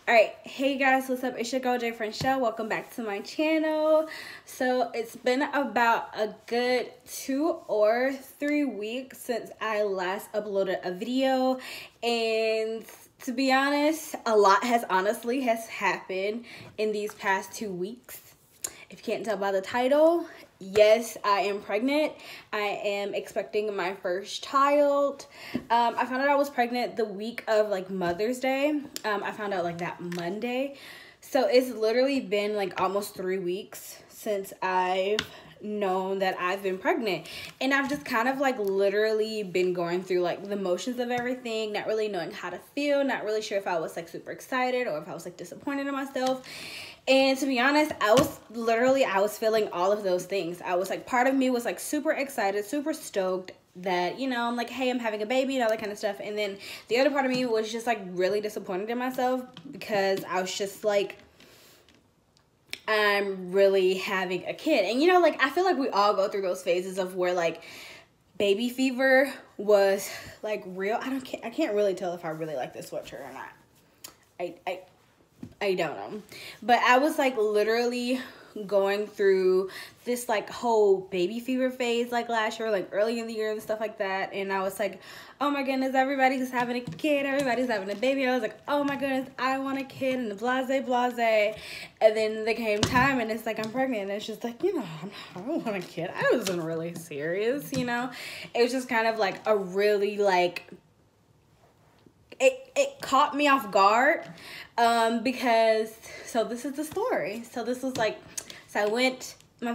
Alright, hey guys, what's up? It's your girl Jfranchellexo. Welcome back to my channel. So it's been about a good 2 or 3 weeks since I last uploaded a video, and to be honest, a lot has happened in these past 2 weeks. If you can't tell by the title, yes, I am pregnant. I am expecting my first child. I found out I was pregnant the week of like Mother's Day. I found out like that Monday. So it's literally been like almost 3 weeks since I've known that I've been pregnant. And I've just kind of like literally been going through like the motions of everything, not really knowing how to feel, not really sure if I was like super excited or if I was like disappointed in myself. And to be honest, I was feeling all of those things. I was like, part of me was like super excited, super stoked that, you know, I'm like, hey, I'm having a baby and all that kind of stuff. And then the other part of me was just like really disappointed in myself because I was just like, I'm really having a kid. And, you know, like, I feel like we all go through those phases of where like baby fever was like real. I can't really tell if I really like this sweatshirt or not. I don't know, but I was like literally going through this like whole baby fever phase like last year, like early in the year and stuff like that. And I was like, oh my goodness, everybody's having a kid, everybody's having a baby. I was like, oh my goodness, I want a kid, and blase. And then there came time and it's like, I'm pregnant, and it's just like, you know, I don't want a kid. I wasn't really serious, you know. It was just kind of like a really like, it caught me off guard, because, so this is the story. So this was like, so I went, the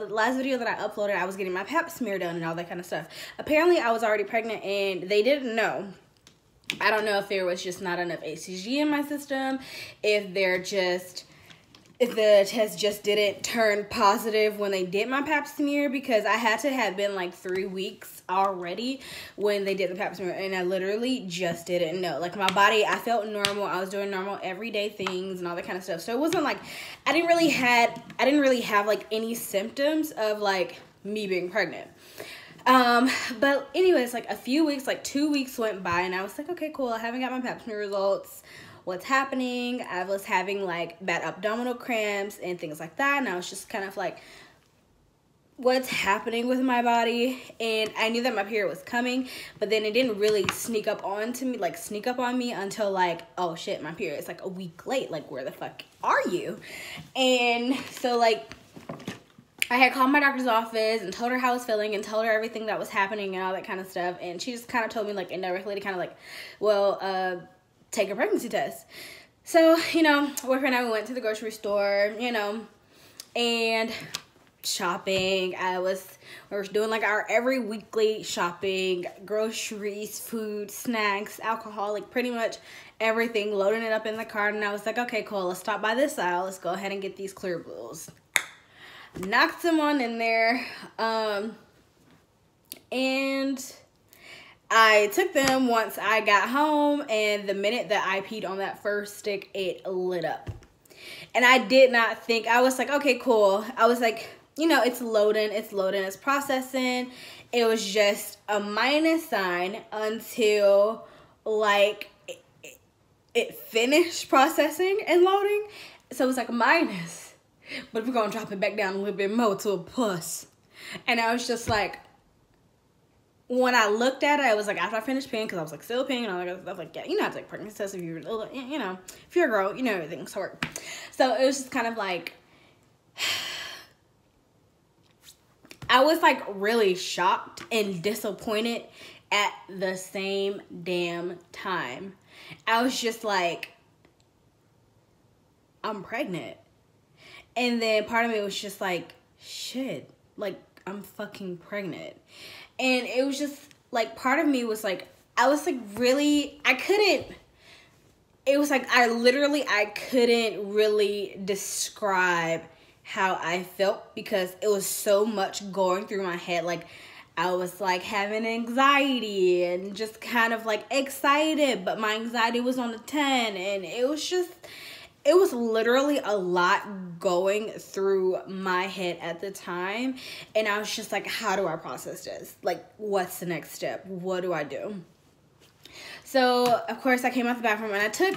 last video that I uploaded, I was getting my pap smear done and all that kind of stuff. Apparently I was already pregnant and they didn't know. I don't know if there was just not enough HCG in my system, if the test just didn't turn positive when they did my pap smear, because I had to have been like 3 weeks already when they did the pap smear, and I literally just didn't know. Like, my body, I felt normal. I was doing normal everyday things and all that kind of stuff. So it wasn't like, I didn't really have like any symptoms of like me being pregnant. But anyways, like a few weeks, like 2 weeks went by, and I was like, okay, cool. I haven't got my pap smear results. What's happening? I was having like bad abdominal cramps and things like that, and I was just kind of like, what's happening with my body? And I knew that my period was coming, but then it didn't really sneak up on me until like, oh shit, my period is like a week late. Like, where the fuck are you? And so like, I had called my doctor's office and told her how I was feeling and told her everything that was happening and all that kind of stuff, and she just kind of told me like indirectly to kind of like, well, take a pregnancy test. So, you know, boyfriend and I went to the grocery store, you know, and shopping. We were doing like our every weekly shopping, groceries, food, snacks, alcohol, like pretty much everything, loading it up in the cart. And I was like, okay, cool, let's stop by this aisle. Let's go ahead and get these Clear Blues. Knocked them on in there, and I took them once I got home, and the minute that I peed on that first stick, it lit up. And I did not think, I was like, okay, cool. I was like, you know, it's loading, it's processing. It was just a minus sign until like it finished processing and loading. So it was like a minus, but we're gonna drop it back down a little bit more to a plus. And I was just like, when I looked at it, I was like, after I finished peeing, because I was like still peeing and all that other stuff, like, yeah, you know how to take pregnancy tests if you're, you know, if you're a girl, you know everything, so work. So it was just kind of like, I was like really shocked and disappointed at the same damn time. I was just like, I'm pregnant. And then part of me was just like, shit, like, I'm fucking pregnant. And it was just like, part of me was like, I was like really, I couldn't really describe how I felt, because it was so much going through my head. Like, I was like having anxiety and just kind of like excited, but my anxiety was on a 10, and it was literally a lot going through my head at the time. And I was just like, how do I process this? Like, what's the next step? What do I do? So, of course, I came out the bathroom and I took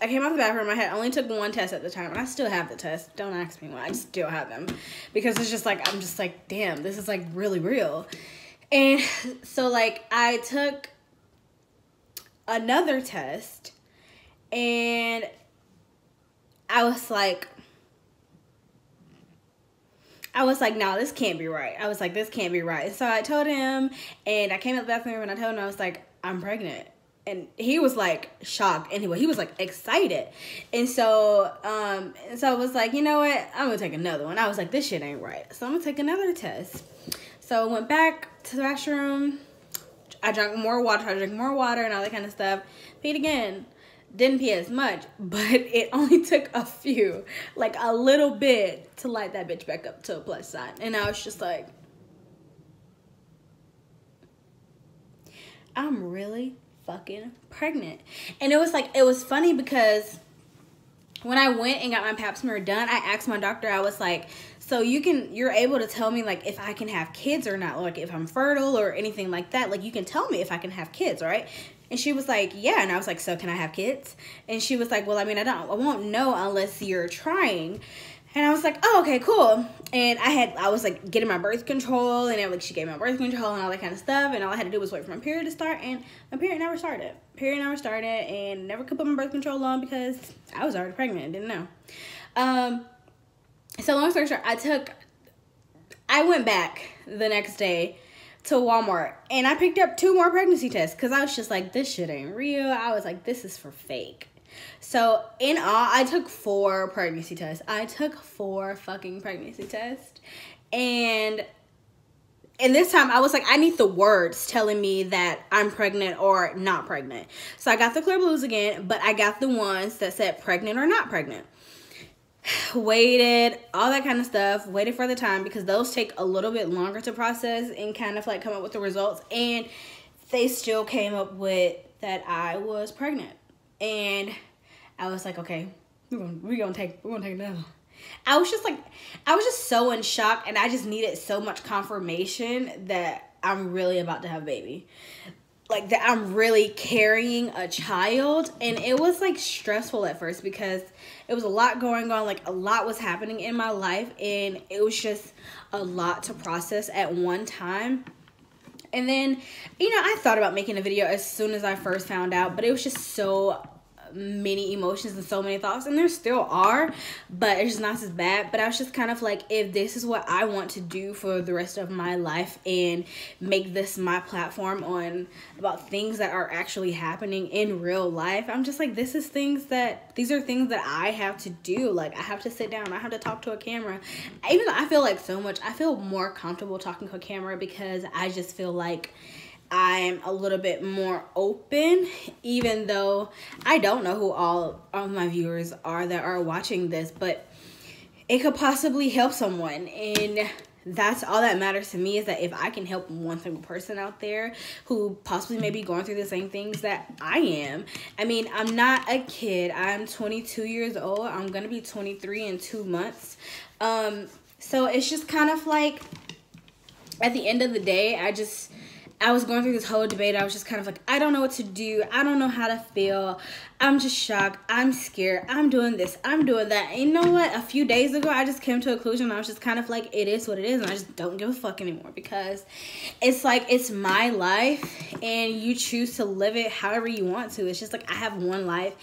I came out the bathroom. I had only took one test at the time, and I still have the test. Don't ask me why. I still have them because it's just like, I'm just like, damn, this is like really real. And so like I took another test, and I was like, no, this can't be right. I was like, this can't be right. So I told him, and I came out the bathroom, and I told him, I was like, I'm pregnant. And he was like shocked. Anyway, he was like excited. And so I was like, you know what? I'm gonna take another one. I was like, this shit ain't right. So I'm gonna take another test. So I went back to the restroom. I drank more water and all that kind of stuff. Peed again. Didn't pee as much, but it only took a few, like a little bit, to light that bitch back up to a plus sign. And I was just like, I'm really fucking pregnant. And it was like, it was funny because when I went and got my pap smear done, I asked my doctor, I was like, so you're able to tell me like if I can have kids or not, like if I'm fertile or anything like that, like you can tell me if I can have kids, right? And she was like, yeah. And I was like, so can I have kids? And she was like, well, I mean, I won't know unless you're trying. And I was like, oh, okay, cool. And I was like getting my birth control, and like she gave me my birth control and all that kind of stuff. And all I had to do was wait for my period to start, and my period never started. And never could put my birth control on because I was already pregnant and didn't know. So long story short, I went back the next day to Walmart, and I picked up 2 more pregnancy tests because I was just like, this shit ain't real. I was like, this is for fake. So in all, I took 4 pregnancy tests. I took 4 fucking pregnancy tests. And this time I was like, I need the words telling me that I'm pregnant or not pregnant. So I got the clear blues again, but I got the ones that said pregnant or not pregnant. Waited, all that kind of stuff, waited for the time because those take a little bit longer to process and kind of like come up with the results. And they still came up with that I was pregnant. And I was like, okay, we're gonna take another. I was just so in shock, and I just needed so much confirmation that I'm really about to have a baby. Like that I'm really carrying a child. And it was like stressful at first because it was a lot going on, like a lot was happening in my life, and it was just a lot to process at one time. And then, you know, I thought about making a video as soon as I first found out, but it was just so many emotions and so many thoughts, and there still are, but it's just not as bad. But I was just kind of like, if this is what I want to do for the rest of my life and make this my platform on about things that are actually happening in real life, I'm just like, these are things that I have to do. Like I have to sit down, I have to talk to a camera. Even though I feel like I feel more comfortable talking to a camera because I just feel like I'm a little bit more open, even though I don't know who all of my viewers are that are watching this, but it could possibly help someone. And that's all that matters to me, is that if I can help one single person out there who possibly may be going through the same things that I am. I mean, I'm not a kid. I'm 22 years old. I'm going to be 23 in 2 months. So it's just kind of like, at the end of the day, I was going through this whole debate. I was just kind of like, I don't know what to do. I don't know how to feel. I'm just shocked. I'm scared. I'm doing this. I'm doing that. And you know what? A few days ago, I just came to a conclusion. I was just kind of like, it is what it is. And I just don't give a fuck anymore, because it's like, it's my life and you choose to live it however you want to. It's just like, I have one life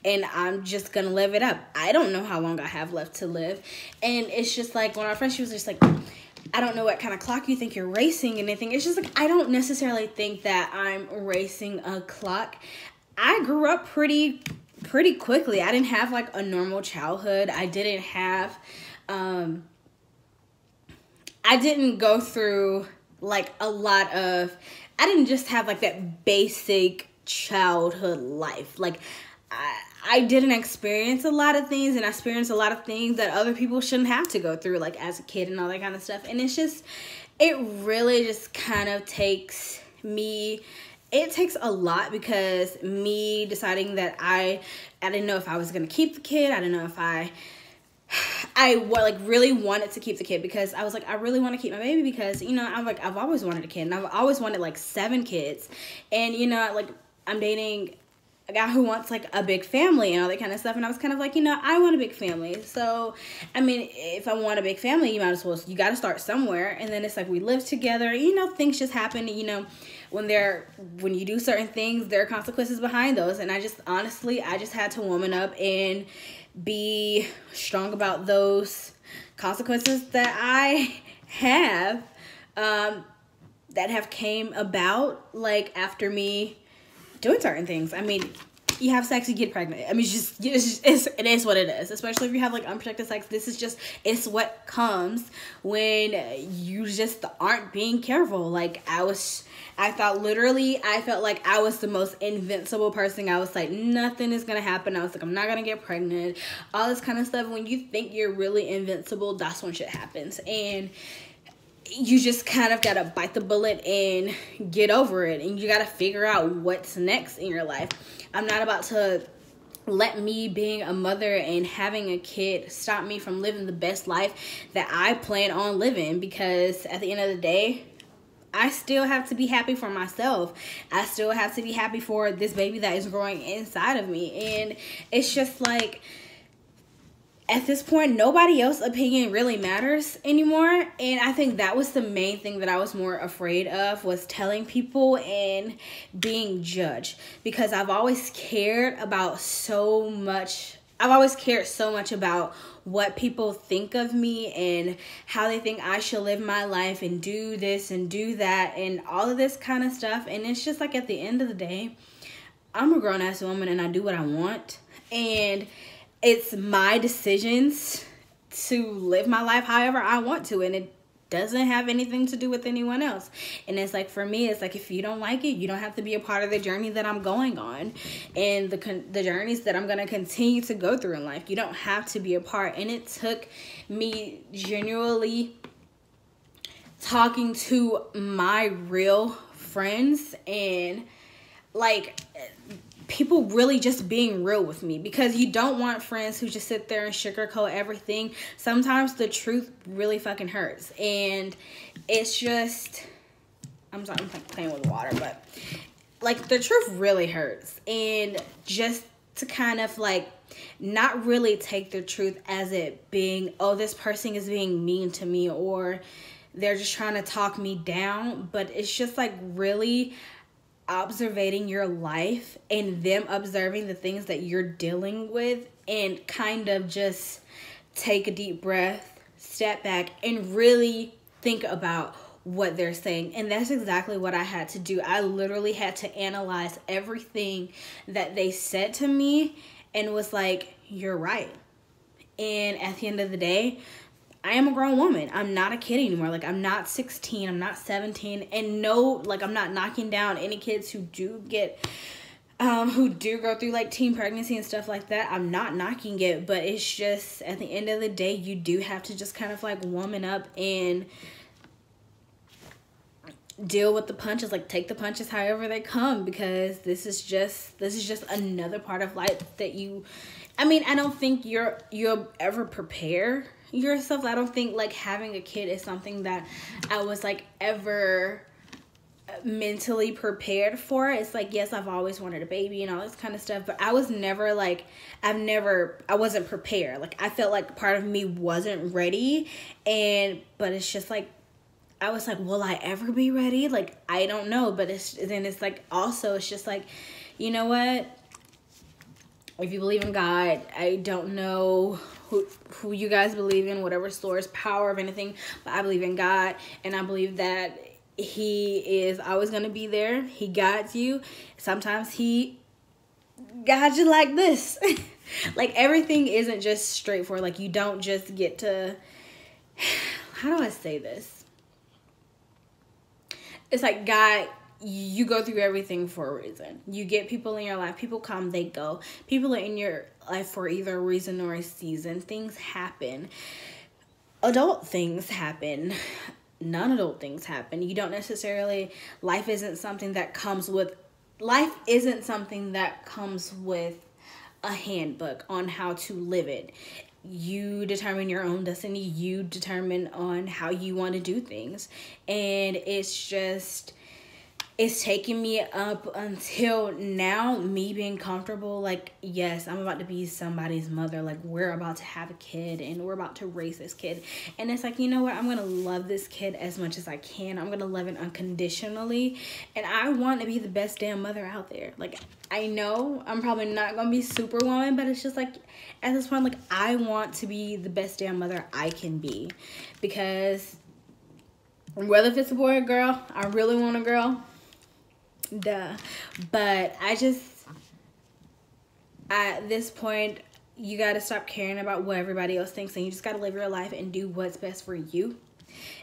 and I'm just going to live it up. I don't know how long I have left to live. And it's just like, when our friend, she was just like, I don't know what kind of clock you think you're racing and anything. It's just like, I don't necessarily think that I'm racing a clock. I grew up pretty quickly. I didn't have like a normal childhood. I didn't have, I didn't go through like a lot of, I didn't just have like that basic childhood life. Like I didn't experience a lot of things, and I experienced a lot of things that other people shouldn't have to go through, like as a kid and all that kind of stuff. And it's just, it really just kind of takes me, it takes a lot, because me deciding that I didn't know if I was going to keep the kid. I didn't know if I like really wanted to keep the kid, because I was like, I really want to keep my baby, because, you know, I've always wanted a kid, and I've always wanted like 7 kids. And, you know, like I'm dating a guy who wants like a big family and all that kind of stuff. And I was kind of like, you know, I want a big family. So, I mean, if I want a big family, you might as well, you got to start somewhere. And then it's like we live together, you know, things just happen, you know, when you do certain things, there are consequences behind those. And I just had to woman up and be strong about those consequences that I have, that have came about like after me doing certain things. I mean, you have sex, you get pregnant. I mean, it is what it is. Especially if you have like unprotected sex. It's what comes when you just aren't being careful. Like I felt like I was the most invincible person. I was like, nothing is gonna happen. I was like, I'm not gonna get pregnant. All this kind of stuff. When you think you're really invincible, that's when shit happens. And you just kind of gotta bite the bullet and get over it, and you gotta figure out what's next in your life. I'm not about to let me being a mother and having a kid stop me from living the best life that I plan on living, because at the end of the day, I still have to be happy for myself. I still have to be happy for this baby that is growing inside of me. And it's just like, at this point, nobody else's opinion really matters anymore. And I think that was the main thing that I was more afraid of, was telling people and being judged. Because I've always cared so much about what people think of me and how they think I should live my life and do this and do that and all of this kind of stuff. And it's just like, at the end of the day, I'm a grown-ass woman and I do what I want. And it's my decisions to live my life however I want to, and it doesn't have anything to do with anyone else. And it's like, for me, it's like, if you don't like it, you don't have to be a part of the journey that I'm going on and the journeys that I'm going to continue to go through in life. You don't have to be a part. And it took me genuinely talking to my real friends and like people really just being real with me, because you don't want friends who just sit there and sugarcoat everything. Sometimes the truth really fucking hurts, and it's just, I'm sorry, I'm playing with water, but like the truth really hurts. And just to kind of like not really take the truth as it being, oh, this person is being mean to me or they're just trying to talk me down, but it's just like really observing your life and them observing the things that you're dealing with, and kind of just take a deep breath, step back, and really think about what they're saying. And that's exactly what I had to do. I literally had to analyze everything that they said to me and was like, you're right. And at the end of the day, I am a grown woman. I'm not a kid anymore. Like, I'm not 16. I'm not 17. And no, like, I'm not knocking down any kids who do go through, like, teen pregnancy and stuff like that. I'm not knocking it. But it's just, at the end of the day, you do have to just kind of, like, woman up and deal with the punches. Like, take the punches however they come. Because this is just another part of life that I don't think you'll ever prepare yourself. I don't think like having a kid is something that I was like ever mentally prepared for. It's like, yes, I've always wanted a baby and all this kind of stuff, but I was never like, I wasn't prepared. Like, I felt like part of me wasn't ready, but it's just like, I was like, will I ever be ready? Like, I don't know. But it's like, also, it's just like, you know what? If you believe in God, I don't know who you guys believe in, whatever source, power of anything, but I believe in God, and I believe that He is always going to be there. He guides you. Sometimes He guides you like this. Like, everything isn't just straightforward. Like, you don't just get to, how do I say this? It's like, God, you go through everything for a reason. You get people in your life. People come, they go. People are in your life for either a reason or a season. Things happen. Adult things happen. Non-adult things happen. You don't necessarily, life isn't something that comes with a handbook on how to live it. You determine your own destiny. You determine on how you want to do things. And it's just, it's taking me up until now, me being comfortable, like, yes, I'm about to be somebody's mother. Like, we're about to have a kid and we're about to raise this kid. And it's like, you know what? I'm going to love this kid as much as I can. I'm going to love it unconditionally. And I want to be the best damn mother out there. Like, I know I'm probably not going to be superwoman, but it's just like, at this point, like, I want to be the best damn mother I can be. Because whether if it's a boy or girl, I really want a girl. Duh. But at this point, you got to stop caring about what everybody else thinks, and you just got to live your life and do what's best for you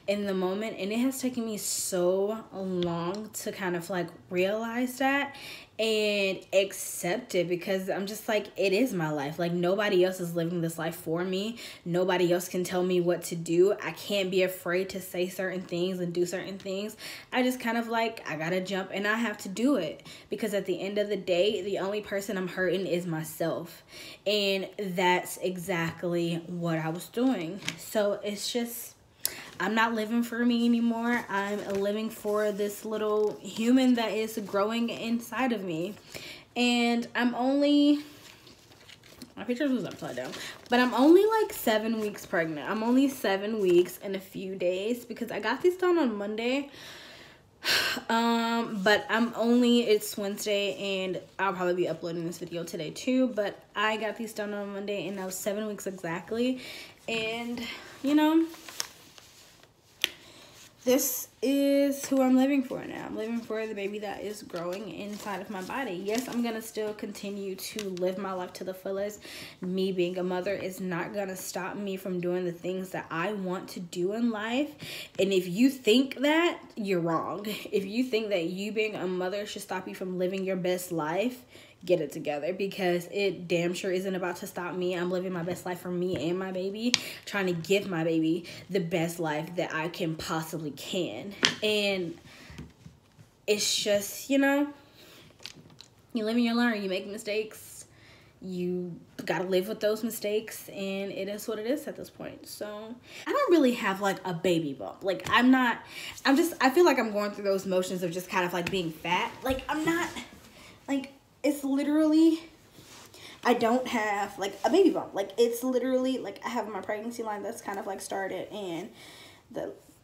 in the moment. And it has taken me so long to kind of like realize that and accept it, because I'm just like, it is my life. Like, nobody else is living this life for me. Nobody else can tell me what to do. I can't be afraid to say certain things and do certain things. I just kind of like, I gotta jump and I have to do it, because at the end of the day, the only person I'm hurting is myself. And that's exactly what I was doing. So it's just, I'm not living for me anymore. I'm living for this little human that is growing inside of me. And I'm only, my picture was upside down, but I'm only like 7 weeks pregnant. I'm only 7 weeks and a few days, because I got these done on Monday. But it's Wednesday, and I'll probably be uploading this video today too, but I got these done on Monday, and I was 7 weeks exactly. And you know, this is who I'm living for now. I'm living for the baby that is growing inside of my body. Yes, I'm going to still continue to live my life to the fullest. Me being a mother is not going to stop me from doing the things that I want to do in life. And if you think that, you're wrong. If you think that you being a mother should stop you from living your best life, get it together, because it damn sure isn't about to stop me. I'm living my best life for me and my baby, trying to give my baby the best life that I can possibly can. And it's just, you know, you live and you learn. You make mistakes, you gotta live with those mistakes, and it is what it is at this point. So I don't really have like a baby bump. Like, I feel like I'm going through those motions of just kind of like being fat. Like, I'm not, like, it's literally, I don't have like a baby bump. Like, it's literally like I have my pregnancy line that's kind of like started, and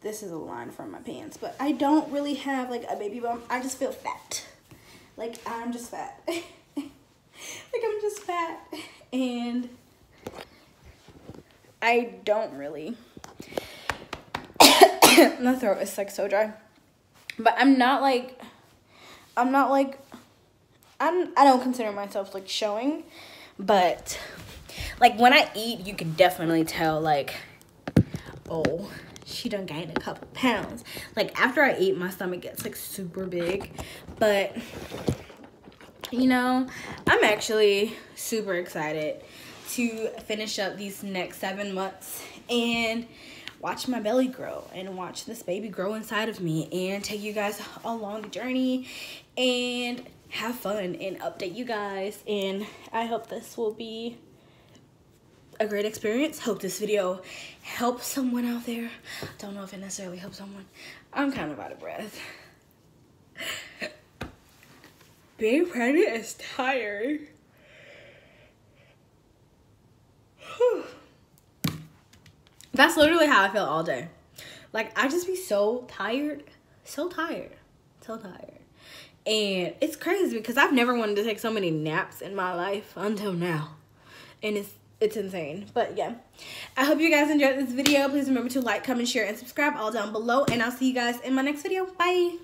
this is a line from my pants, but I don't really have like a baby bump. I just feel fat. Like, I'm just fat. Like, I'm just fat, and I don't really, my throat is like so dry, but I don't consider myself like showing, but like when I eat, you can definitely tell like, oh, she done gained a couple pounds. Like, after I eat, my stomach gets like super big. But you know, I'm actually super excited to finish up these next 7 months and watch my belly grow and watch this baby grow inside of me, and take you guys along the journey and have fun and update you guys. And I hope this will be a great experience. Hope this video helps someone out there. Don't know if it necessarily helps someone. I'm kind of out of breath. Being pregnant is tired. That's literally how I feel all day. Like, I just be so tired. So tired. So tired. And it's crazy because I've never wanted to take so many naps in my life until now. And it's insane. But yeah, I hope you guys enjoyed this video. Please remember to like, comment, share, and subscribe all down below. And I'll see you guys in my next video. Bye.